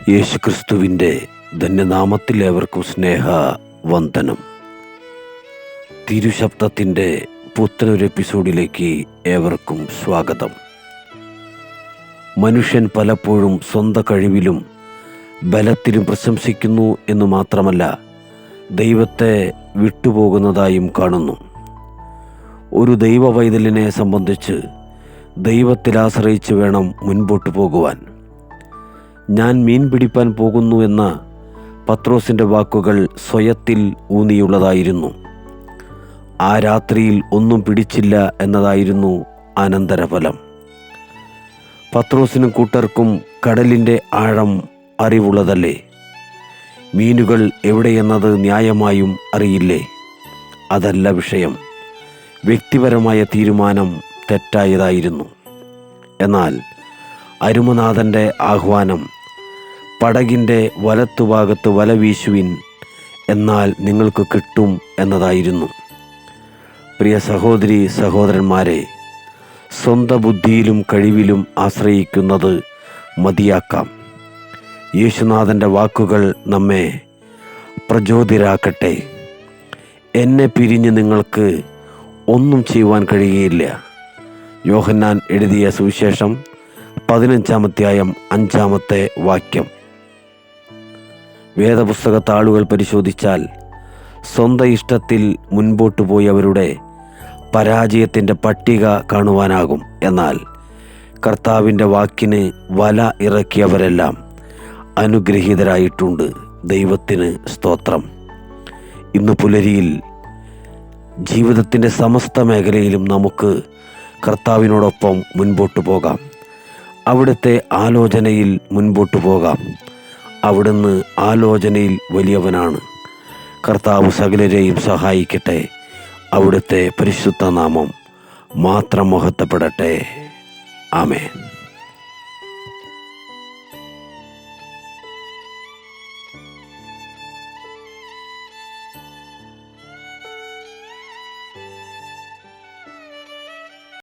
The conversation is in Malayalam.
യേശുക്രിസ്തുവിൻ്റെ ധന്യനാമത്തിൽ ഏവർക്കും സ്നേഹ വന്ദനം. തിരുശബ്ദത്തിൻ്റെ പുത്തനൊരു എപ്പിസോഡിലേക്ക് ഏവർക്കും സ്വാഗതം. മനുഷ്യൻ പലപ്പോഴും സ്വന്തം കഴിവിലും ബലത്തിലും പ്രശംസിക്കുന്നു എന്നു മാത്രമല്ല, ദൈവത്തെ വിട്ടുപോകുന്നതായും കാണുന്നു. ഒരു ദൈവവൈതലിനെ സംബന്ധിച്ച് ദൈവത്തിൽ ആശ്രയിച്ച് വേണം മുൻപോട്ട് പോകുവാൻ. ഞാൻ മീൻ പിടിപ്പാൻ പോകുന്നു എന്ന പത്രോസിൻ്റെ വാക്കുകൾ സ്വയത്തിൽ ഊന്നിയുള്ളതായിരുന്നു. ആ രാത്രിയിൽ ഒന്നും പിടിച്ചില്ല എന്നതായിരുന്നു അനന്തരഫലം. പത്രോസിനും കൂട്ടർക്കും കടലിൻ്റെ ആഴം അറിവുള്ളതല്ലേ? മീനുകൾ എവിടെയെന്നത് ന്യായമായും അറിയില്ലേ? അതല്ല വിഷയം. വ്യക്തിപരമായ തീരുമാനം തെറ്റായതായിരുന്നു. എന്നാൽ അരുമനാഥൻ്റെ ആഹ്വാനം, പടകിൻ്റെ വലത്തുഭാഗത്ത് വല വീശുവിൻ, എന്നാൽ നിങ്ങൾക്ക് കിട്ടും എന്നതായിരുന്നു. പ്രിയ സഹോദരി സഹോദരന്മാരെ, സ്വന്തം ബുദ്ധിയിലും കഴിവിലും ആശ്രയിക്കുന്നത് മതിയാക്കാം. യേശുനാഥൻ്റെ വാക്കുകൾ നമ്മെ പ്രചോദിതരാക്കട്ടെ. എന്നെ പിരിഞ്ഞ് നിങ്ങൾക്ക് ഒന്നും ചെയ്യുവാൻ കഴിയുകയില്ല. യോഹന്നാൻ എഴുതിയ സുവിശേഷം 15-ാം അധ്യായം 5-ാമത്തെ വാക്യം. വേദപുസ്തക താളുകൾ പരിശോധിച്ചാൽ സ്വന്തം ഇഷ്ടത്തിൽ മുൻപോട്ട് പോയവരുടെ പരാജയത്തിൻ്റെ പട്ടിക കാണുവാനാകും. എന്നാൽ കർത്താവിൻ്റെ വാക്കിന് വല ഇറക്കിയവരെല്ലാം അനുഗ്രഹീതരായിട്ടുണ്ട്. ദൈവത്തിന് സ്തോത്രം. ഇന്ന് പുലരിയിൽ ജീവിതത്തിൻ്റെ സമസ്ത മേഖലയിലും നമുക്ക് കർത്താവിനോടൊപ്പം മുൻപോട്ട് പോകാം. അവിടുത്തെ ആലോചനയിൽ മുൻപോട്ട് പോകാം. അവിടുന്ന് ആലോചനയിൽ വലിയവനാണ്. കർത്താവ് സകലരെയും സഹായിക്കട്ടെ. അവിടുത്തെ പരിശുദ്ധ നാമം മാത്രം മഹത്വപ്പെടട്ടെ. ആമേൻ.